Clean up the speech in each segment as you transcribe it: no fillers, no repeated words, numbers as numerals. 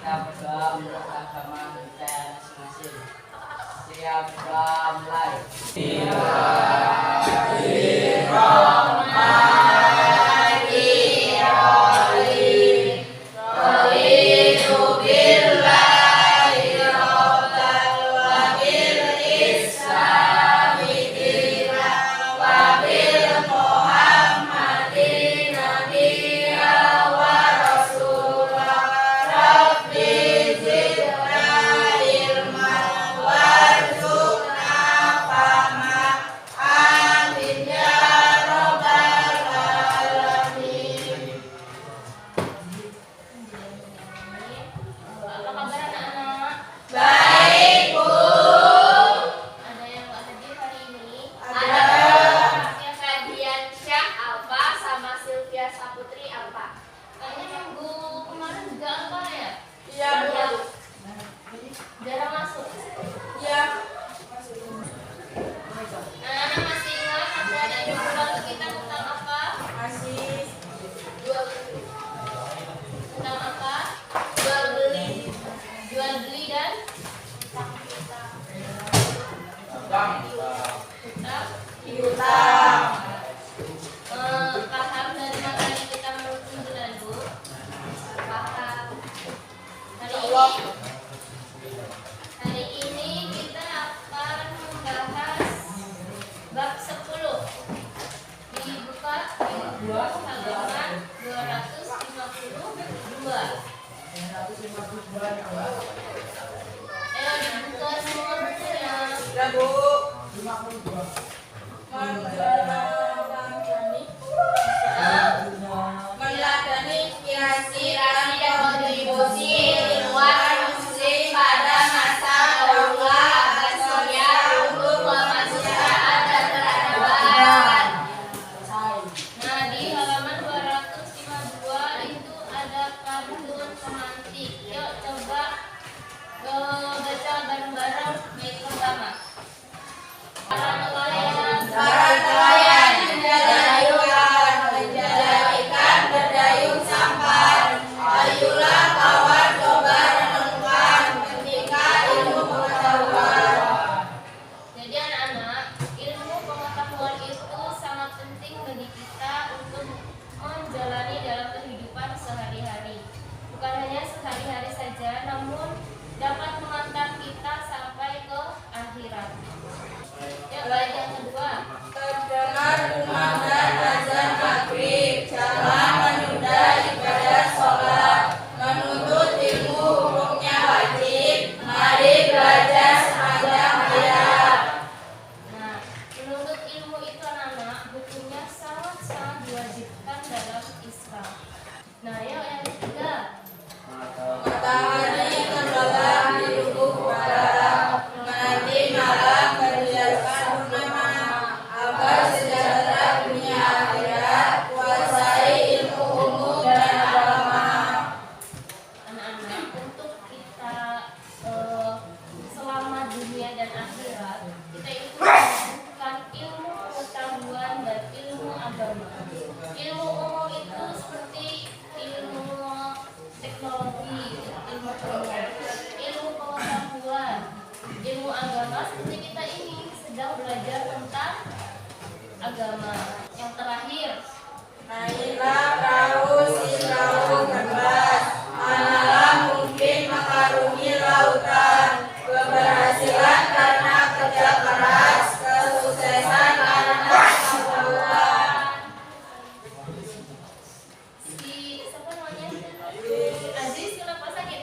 kita berdoa menurut agama kita masing-masing. Siap, mulai. Paham dari materi kita menurut pimpinan Bu? Paham. Hari ini kita akan membahas bab 10. Dibuka di halaman 252. Ayo dibuka semua bukunya. Ya Bu. Meneladani inspirasi dan kontribusi ilmuwan muslim pada masa Daula Abbasiyah untuk kemanusiaan dan peradaban. Nah, di halaman 252 itu ada kartun pemantik. Yuk coba baca bareng-bareng bait pertama. Para nelayan menjadi ikan berdayung sampan. Ayolah kawan coba renungkan ketika ilmu pengetahuan. Jadi anak-anak, ilmu pengetahuan itu sangat penting bagi kita untuk menjalani dalam kehidupan sehari-hari. Bukan hanya sehari-hari saja, namun dapat mengantar kita sampai ke akhirat. Ya, baik yang kedua. Terdengar kumandang azan maghrib, jangan menunda ibadah sholat. Menuntut ilmu hukumnya wajib, mari belajar sepanjang hayat. Nah, menuntut ilmu itu anak-anak hukumnya sangat-sangat diwajibkan dalam Islam. Nah, yuk yang ketiga. Matahari tenggelam di ufuk barat, menanti malam berhiaskan purnama. Agar sejahtera dunia akhirat, kuasai ilmu umum dan agama. Anak-anak, untuk kita selama dunia dan akhirat, kita itu membutuhkan ilmu pengetahuan dan ilmu agama. Ilmu umum itu seperti ilmu teknologi, ilmu pengetahuan, ilmu agama seperti kita ini sedang belajar tentang agama. Yang terakhir, Naiklah perahu si perahu kanvas, manalah mungkin mengarungi lautan. Keberhasilan karena kerja keras, kesuksesan karena pengetahuan. siapa namanya? Aziz, kenapa sakit?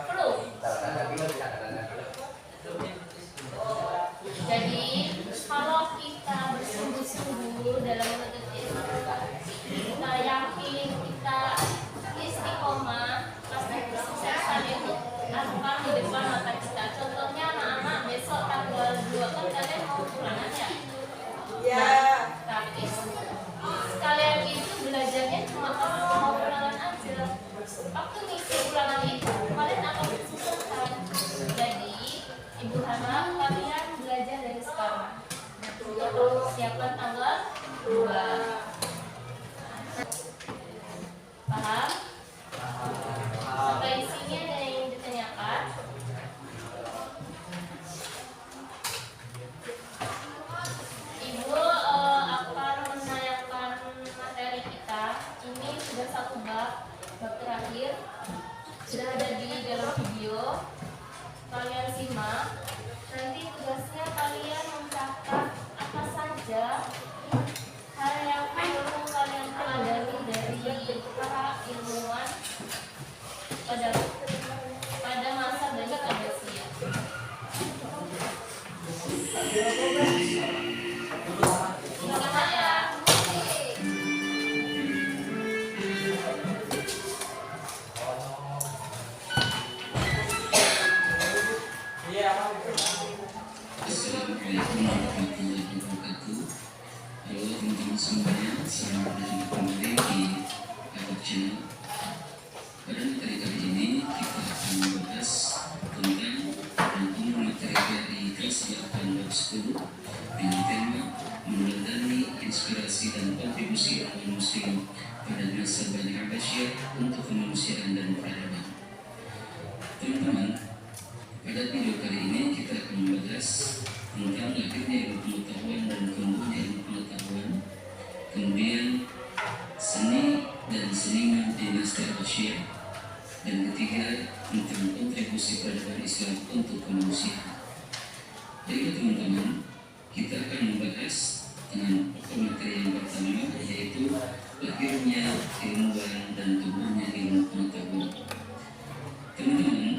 Flu. Jadi kalau kita bersungguh-sungguh dalam menuntut ilmu, kita yakin, kita istiqomah, pasti kesuksesan itu akan di depan mata kita. Contohnya anak-anak besok tanggal 2 kan kalian mau ulangan ya? Ya. Tapi sekalian itu belajarnya cuma mau ulangan aja. Waktu ngisi ulangan itu kalian akan kesusahan. Jadi ibu harap kalian belajar dari sekarang. Siapkan tanggal 2. Paham? sudah satu bab terakhir sudah ada di dalam video. Kalian simak. Nanti tugasnya kalian mencatat apa saja hal yang perlu kalian pelajari dari para ilmuwan pada masa Bani Abbasiyah. Silakan ya. Assalamualaikum warahmatullahi wabarakatuh. Halo teman-teman semuanya, selamat datang kembali di Abad Channel. Pada materi kali ini kita akan membahas tentang rangkuman materi dari kelas 8 bab 10 dengan tema meneladani inspirasi dan kontribusi orang muslim pada masa Bani Abbasiyah untuk kemanusiaan dan peradaban. Teman-teman, pada video kali ini kita akan membahas tentang lahirnya ilmu pengetahuan dan tumbuhnya ilmu pengetahuan, kemudian seni dan seniman dinasti Abbasiyah, dan ketiga tentang kontribusi peradaban Islam untuk kemanusiaan. Baiklah teman-teman, kita akan membahas dengan materi yang pertama, yaitu lahirnya ilmuwan dan tumbuhnya ilmu pengetahuan. Teman-teman,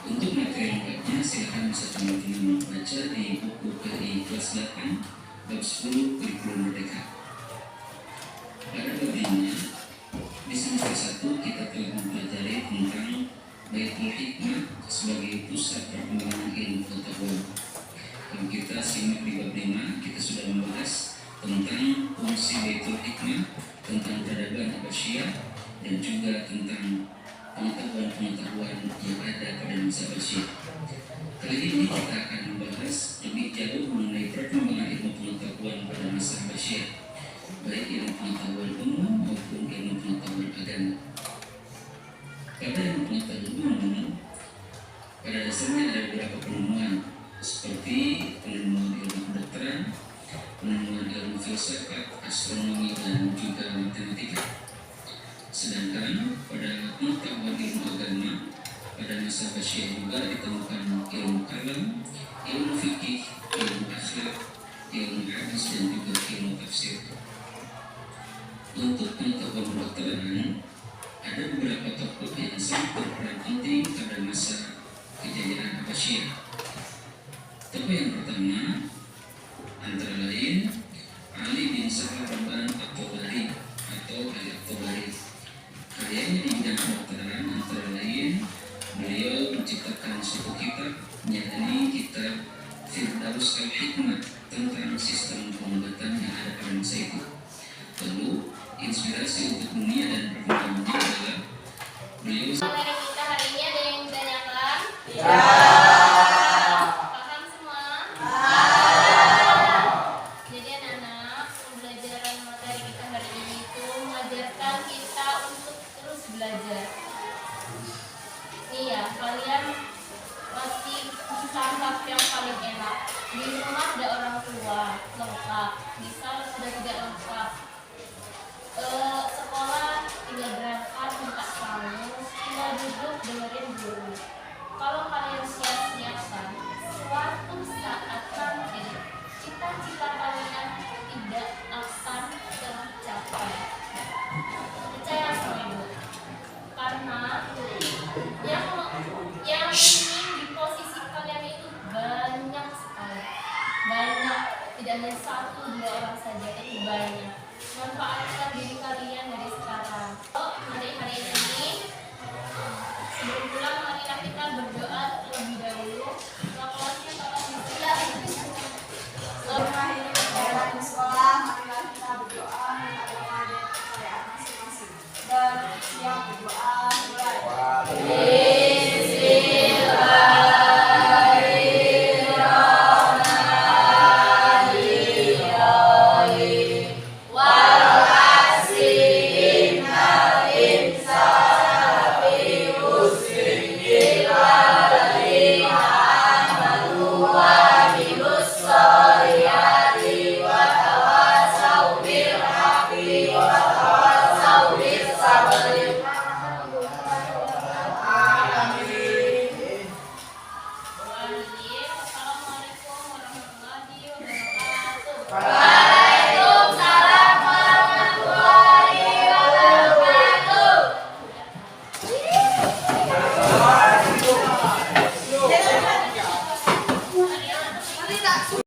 untuk materi lengkapnya silakan bisa teman-teman baca di buku PI kelas 8 bab 10 kurikulum merdeka. Pada bab ini di semester 1 kita telah mempelajari tentang Baitul Hikmah sebagai pusat perkembangan ilmu pengetahuan. Kalau kita simak di bab 5, kita sudah membahas tentang fungsi Baitul Hikmah, tentang peradaban Abbasiyah, dan juga tentang pengetahuan-pengetahuan yang ada pada masa Abbasiyah. Kali ini kita akan membahas lebih jauh mengenai perkembangan ilmu pengetahuan pada masa Abbasiyah, baik ilmu pengetahuan umum maupun ilmu pengetahuan agama. Pada ilmu pengetahuan umum, pada dasarnya ada beberapa penemuan seperti penemuan ilmu kedokteran, penemuan ilmu filsafat, astronomi, dan juga matematika. Sedangkan pada pengetahuan ilmu agama pada masa Abbasiyah juga ditemukan ilmu kalam, ilmu fikih, ilmu akhlak, ilmu hadis, dan juga ilmu tafsir. Untuk pengetahuan kedokteran, ada beberapa tokoh yang sangat berperan penting pada masa kejayaan Abbasiyah. Tokoh yang pertama antara lain Ali bin Saharban At-Tabari atau Ali At-Tabari. Karyanya di bidang kedokteran antara lain beliau menciptakan suatu kitab, yakni kitab Firdaus Al-Hikmah tentang sistem pengobatan yang ada pada masa itu. Lalu inspirasi untuk dunia dan perkembangannya adalah beliau. Materi kita hari ini ada yang ditanyakan? Ya. Paham semua? Jadi anak-anak, pembelajaran materi kita hari ini itu mengajarkan kita untuk terus belajar. Nih ya, kalian pasti tahap yang paling enak. Di rumah ada orang tua, lengkap. Misal sudah tidak lengkap,